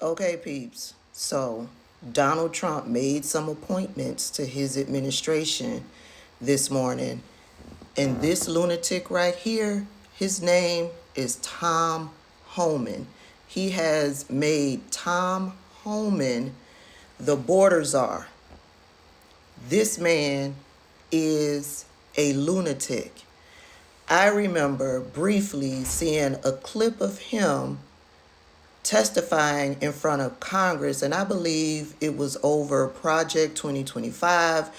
Okay, peeps. So, Donald Trump made some appointments to his administration this morning. And this lunatic right here, his name is Tom Homan. He has made Tom Homan the border czar. This man is a lunatic. I remember briefly seeing a clip of him testifying in front of Congress, and I believe it was over Project 2025,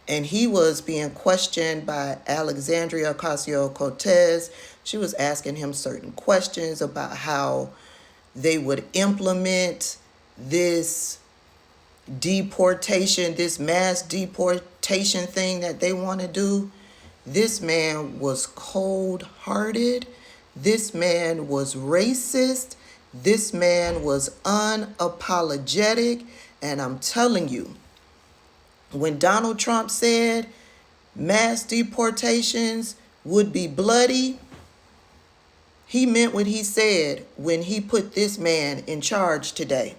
and he was being questioned by Alexandria Ocasio-Cortez. She was asking him certain questions about how they would implement this deportation, this mass deportation thing that they want to do. This man was cold-hearted. This man was racist. This man was unapologetic. And I'm telling you, when Donald Trump said mass deportations would be bloody, he meant what he said when he put this man in charge today.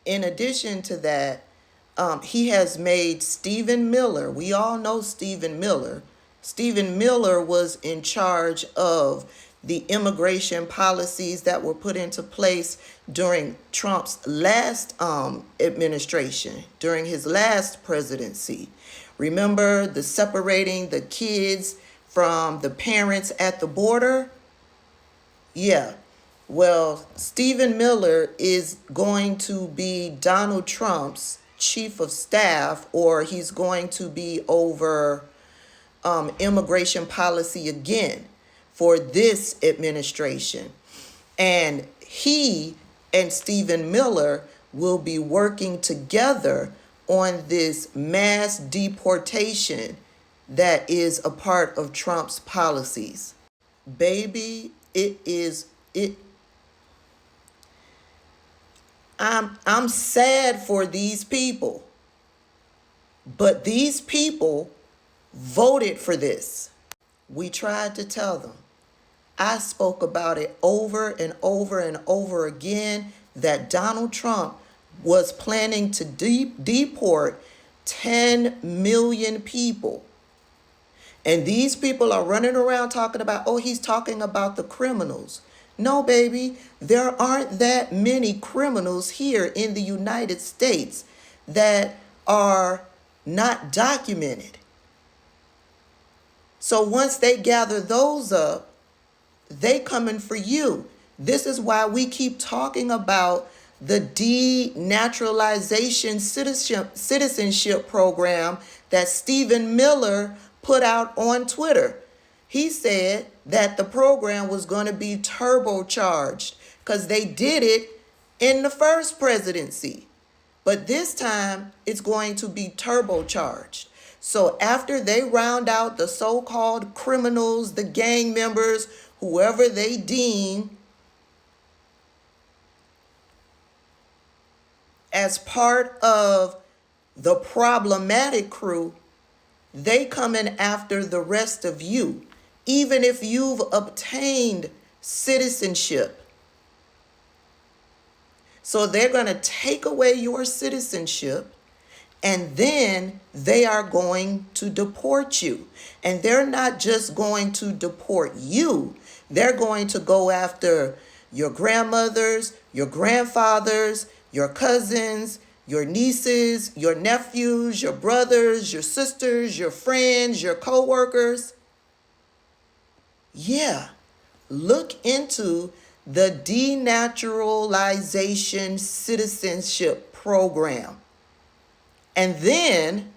In addition to that, he has made Stephen Miller. We all know Stephen Miller. Stephen Miller was in charge of the immigration policies that were put into place during Trump's last administration, during his last presidency. Remember the separating the kids from the parents at the border? Yeah. Well, Stephen Miller is going to be Donald Trump's chief of staff, or he's going to be over immigration policy again for this administration. And he and Stephen Miller will be working together on this mass deportation that is a part of Trump's policies. Baby, I'm sad for these people, but these people voted for this. We tried to tell them. I spoke about it over and over and over again that Donald Trump was planning to deport 10 million people. And these people are running around talking about, oh, he's talking about the criminals. No, baby, there aren't that many criminals here in the United States that are not documented. So once they gather those up, they coming for you. This is why we keep talking about the Denaturalization citizenship program that Stephen Miller put out on Twitter. He said that the program was going to be turbocharged because they did it in the first presidency. But this time it's going to be turbocharged. So after they round out the so-called criminals, the gang members, whoever they deem as part of the problematic crew, they coming after the rest of you, even if you've obtained citizenship. So they're going to take away your citizenship, and then they are going to deport you. And they're not just going to deport you. They're going to go after your grandmothers, your grandfathers, your cousins, your nieces, your nephews, your brothers, your sisters, your friends, your co-workers. Yeah, look into the Denaturalization citizenship program. And then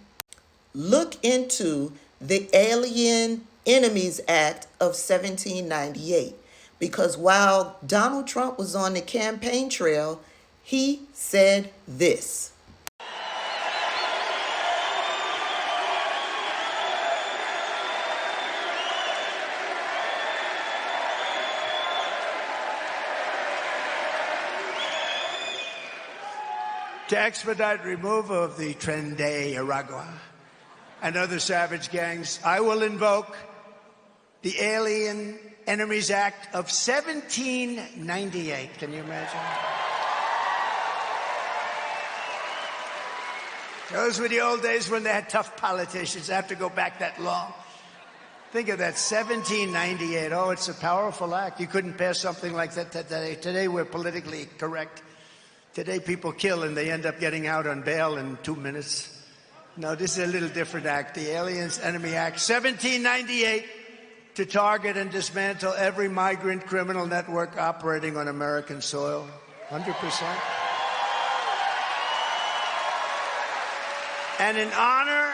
look into the Alien Enemies Act of 1798. Because while Donald Trump was on the campaign trail, he said this. To expedite removal of the Tren de Aragua and other savage gangs, I will invoke the Alien Enemies Act of 1798. Can you imagine? Those were the old days when they had tough politicians. I have to go back that long. Think of that, 1798. Oh, it's a powerful act. You couldn't pass something like that today. Today we're politically correct. Today people kill and they end up getting out on bail in 2 minutes. No, this is a little different act. The Aliens Enemy Act, 1798, to target and dismantle every migrant criminal network operating on American soil. 100%. And in honor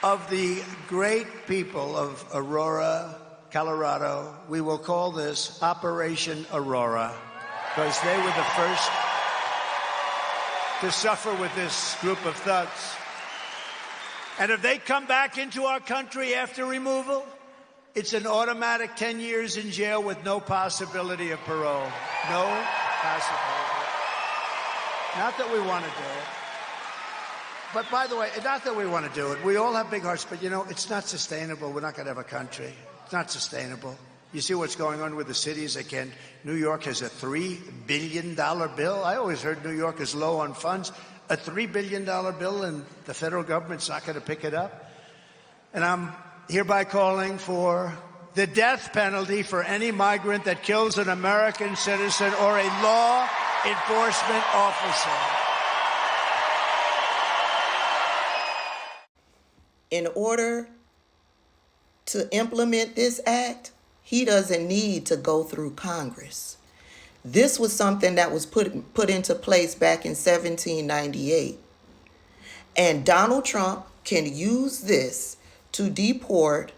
of the great people of Aurora, Colorado, we will call this Operation Aurora, because they were the first to suffer with this group of thugs. And if they come back into our country after removal, it's an automatic 10 years in jail with no possibility of parole. No possibility. Not that we want to do it. But by the way, not that we want to do it. We all have big hearts, but you know, it's not sustainable. We're not going to have a country. It's not sustainable. You see what's going on with the cities again. New York has a $3 billion bill. I always heard New York is low on funds. A $3 billion bill, and the federal government's not going to pick it up. And I'm hereby calling for the death penalty for any migrant that kills an American citizen or a law enforcement officer. In order to implement this act, he doesn't need to go through Congress. This was something that was put into place back in 1798. And Donald Trump can use this to deport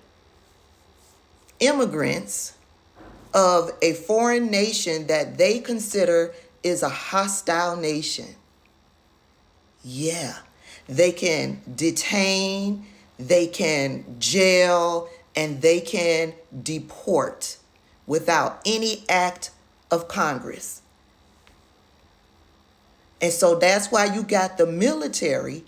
immigrants of a foreign nation that they consider is a hostile nation. Yeah, they can detain, they can jail, and they can deport without any act of Congress. And so that's why you got the military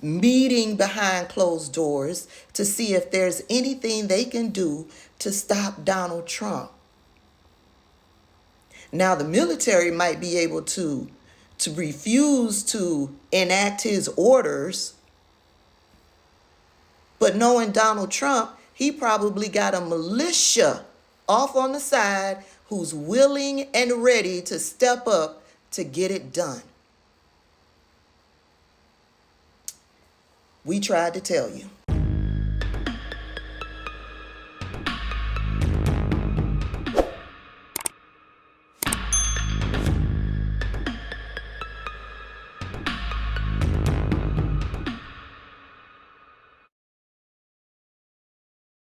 meeting behind closed doors to see if there's anything they can do to stop Donald Trump. Now, the military might be able to refuse to enact his orders, but knowing Donald Trump, he probably got a militia off on the side who's willing and ready to step up to get it done. We tried to tell you.